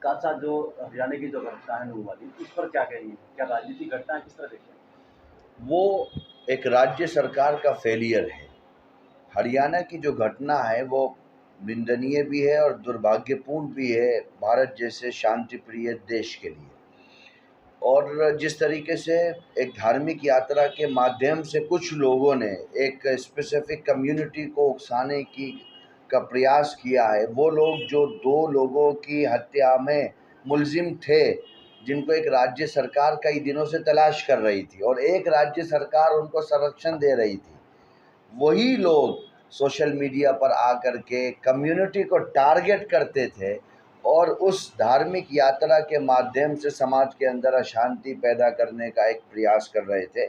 साथ साथ जो हरियाणा की जो घटना है नूह वाली, उस पर क्या कहेंगे? क्या राजनीतिक घटना है, किस तरह देखते हैं? वो एक राज्य सरकार का फेलियर है। हरियाणा की जो घटना है वो निंदनीय भी है और दुर्भाग्यपूर्ण भी है भारत जैसे शांति प्रिय देश के लिए। और जिस तरीके से एक धार्मिक यात्रा के माध्यम से कुछ लोगों ने एक स्पेसिफिक कम्युनिटी को उकसाने की का प्रयास किया है, वो लोग जो 2 लोगों की हत्या में मुलजिम थे, जिनको एक राज्य सरकार कई दिनों से तलाश कर रही थी और एक राज्य सरकार उनको संरक्षण दे रही थी, वही लोग सोशल मीडिया पर आकर के कम्युनिटी को टारगेट करते थे और उस धार्मिक यात्रा के माध्यम से समाज के अंदर अशांति पैदा करने का एक प्रयास कर रहे थे।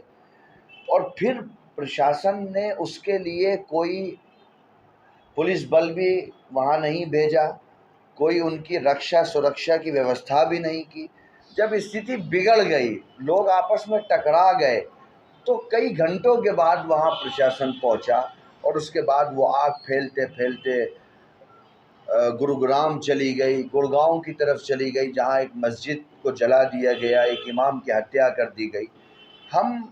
और फिर प्रशासन ने उसके लिए कोई पुलिस बल भी वहाँ नहीं भेजा, कोई उनकी रक्षा सुरक्षा की व्यवस्था भी नहीं की। जब स्थिति बिगड़ गई, लोग आपस में टकरा गए, तो कई घंटों के बाद वहाँ प्रशासन पहुँचा और उसके बाद वो आग फैलते फैलते गुरुग्राम चली गई, गुड़गांव की तरफ चली गई, जहाँ एक मस्जिद को जला दिया गया, एक इमाम की हत्या कर दी गई। हम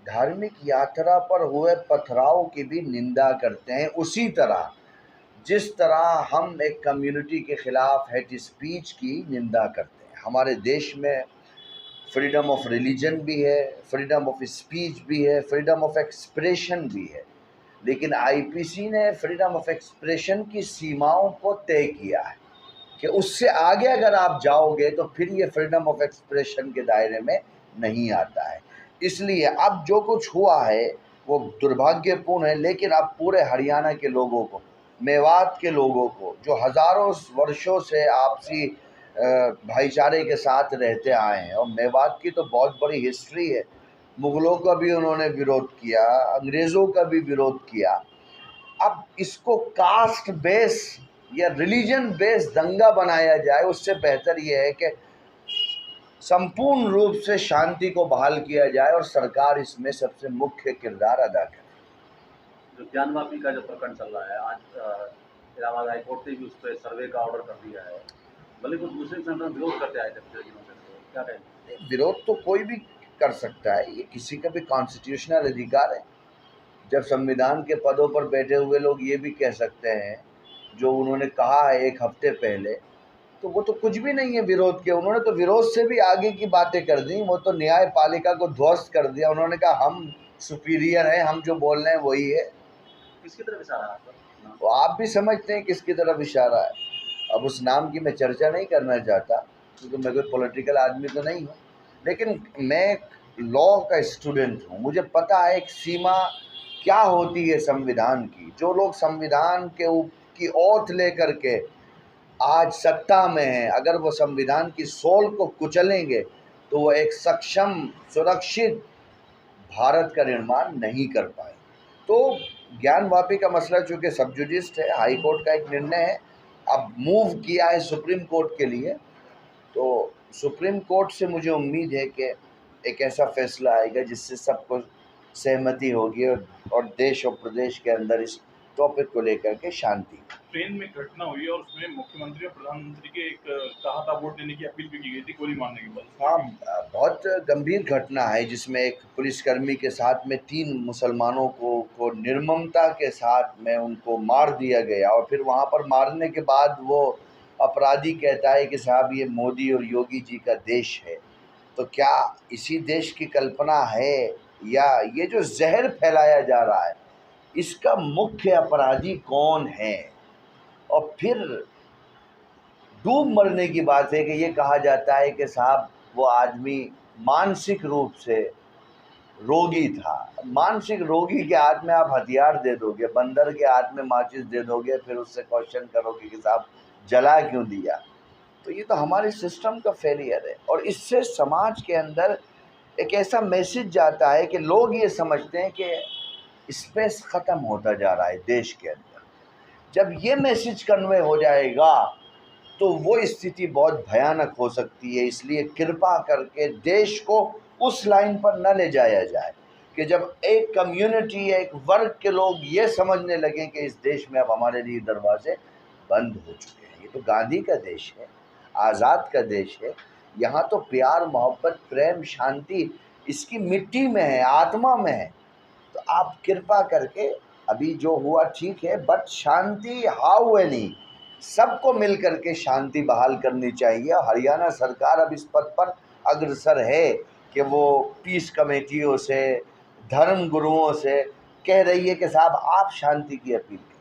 धार्मिक यात्रा पर हुए पथराव की भी निंदा करते हैं, उसी तरह जिस तरह हम एक कम्युनिटी के खिलाफ हेट स्पीच की निंदा करते हैं। हमारे देश में फ्रीडम ऑफ रिलीजन भी है, फ्रीडम ऑफ स्पीच भी है, फ्रीडम ऑफ एक्सप्रेशन भी है, लेकिन आईपीसी ने फ्रीडम ऑफ एक्सप्रेशन की सीमाओं को तय किया है कि उससे आगे अगर आप जाओगे तो फिर ये फ्रीडम ऑफ एक्सप्रेशन के दायरे में नहीं आता है। इसलिए अब जो कुछ हुआ है वो दुर्भाग्यपूर्ण है, लेकिन अब पूरे हरियाणा के लोगों को, मेवात के लोगों को, जो हज़ारों वर्षों से आपसी भाईचारे के साथ रहते आए हैं, और मेवात की तो बहुत बड़ी हिस्ट्री है, मुग़लों का भी उन्होंने विरोध किया, अंग्रेज़ों का भी विरोध किया। अब इसको कास्ट बेस या रिलीजन बेस दंगा बनाया जाए, उससे बेहतर ये है कि संपूर्ण रूप से शांति को बहाल किया जाए और सरकार इसमें सबसे मुख्य किरदार अदा करे। जो ज्ञानवापी का जो प्रकरण चल रहा है आज, इलाहाबाद हाई कोर्ट ने भी उस पर सर्वे का ऑर्डर कर दिया है, भले कुछ मुस्लिम संगठन विरोध करते आए थे पिछले दिनों से, तो क्या कहेंगे? विरोध तो कोई भी कर सकता है, ये किसी का भी कॉन्स्टिट्यूशनल अधिकार है। जब संविधान के पदों पर बैठे हुए लोग ये भी कह सकते हैं, जो उन्होंने कहा है 1 हफ्ते पहले, तो वो तो कुछ भी नहीं है विरोध के। उन्होंने तो विरोध से भी आगे की बातें कर दी, वो तो न्यायपालिका को ध्वस्त कर दिया। उन्होंने कहा हम सुपीरियर हैं, हम जो बोल रहे हैं वही है। किसकी तरफ इशारा है आपका? तो आप भी समझते हैं किसकी तरफ इशारा है। अब उस नाम की मैं चर्चा नहीं करना चाहता, क्योंकि मैं कोई पॉलिटिकल आदमी तो नहीं हूँ, लेकिन मैं लॉ का स्टूडेंट हूँ, मुझे पता है एक सीमा क्या होती है संविधान की। जो लोग संविधान की ओथ लेकर के आज सत्ता में हैं, अगर वो संविधान की सोल को कुचलेंगे तो वो एक सक्षम सुरक्षित भारत का निर्माण नहीं कर पाए। तो ज्ञानवापी का मसला चूँकि सब जुडिस है, हाई कोर्ट का एक निर्णय है, अब मूव किया है सुप्रीम कोर्ट के लिए, तो सुप्रीम कोर्ट से मुझे उम्मीद है कि एक ऐसा फैसला आएगा जिससे सबको सहमति होगी और देश और प्रदेश के अंदर इस टॉपिक को लेकर के शांति। ट्रेन में घटना हुई और उसमें मुख्यमंत्री और प्रधानमंत्री के एक कहा था वोट देने की अपील भी की गई थी गोली मारने के बाद। हाँ, बहुत गंभीर घटना है जिसमें एक पुलिसकर्मी के साथ में 3 मुसलमानों को निर्ममता के साथ में उनको मार दिया गया, और फिर वहाँ पर मारने के बाद वो अपराधी कहता है कि साहब ये मोदी और योगी जी का देश है। तो क्या इसी देश की कल्पना है, या ये जो जहर फैलाया जा रहा है इसका मुख्य अपराधी कौन है? और फिर डूब मरने की बात है कि ये कहा जाता है कि साहब वो आदमी मानसिक रूप से रोगी था। मानसिक रोगी के हाथ में आप हथियार दे दोगे, बंदर के हाथ में माचिस दे दोगे, फिर उससे क्वेश्चन करोगे कि साहब जला क्यों दिया? तो ये तो हमारे सिस्टम का फेलियर है, और इससे समाज के अंदर एक ऐसा मैसेज जाता है कि लोग ये समझते हैं कि स्पेस ख़त्म होता जा रहा है देश के अंदर। जब ये मैसेज कन्वे हो जाएगा तो वो स्थिति बहुत भयानक हो सकती है। इसलिए कृपा करके देश को उस लाइन पर न ले जाया जाए कि जब एक कम्युनिटी, एक वर्ग के लोग ये समझने लगें कि इस देश में अब हमारे लिए दरवाजे बंद हो चुके हैं। ये तो गांधी का देश है। आज़ाद का देश है। यहाँ तो प्यार, मोहब्बत, प्रेम, शांति इसकी मिट्टी में है, आत्मा में है। तो आप कृपा करके, अभी जो हुआ ठीक है, बट शांति हाउ एनी, सबको मिल करके शांति बहाल करनी चाहिए। हरियाणा सरकार अब इस पद पर अग्रसर है कि वो पीस कमेटियों से, धर्म गुरुओं से कह रही है कि साहब आप शांति की अपील करें।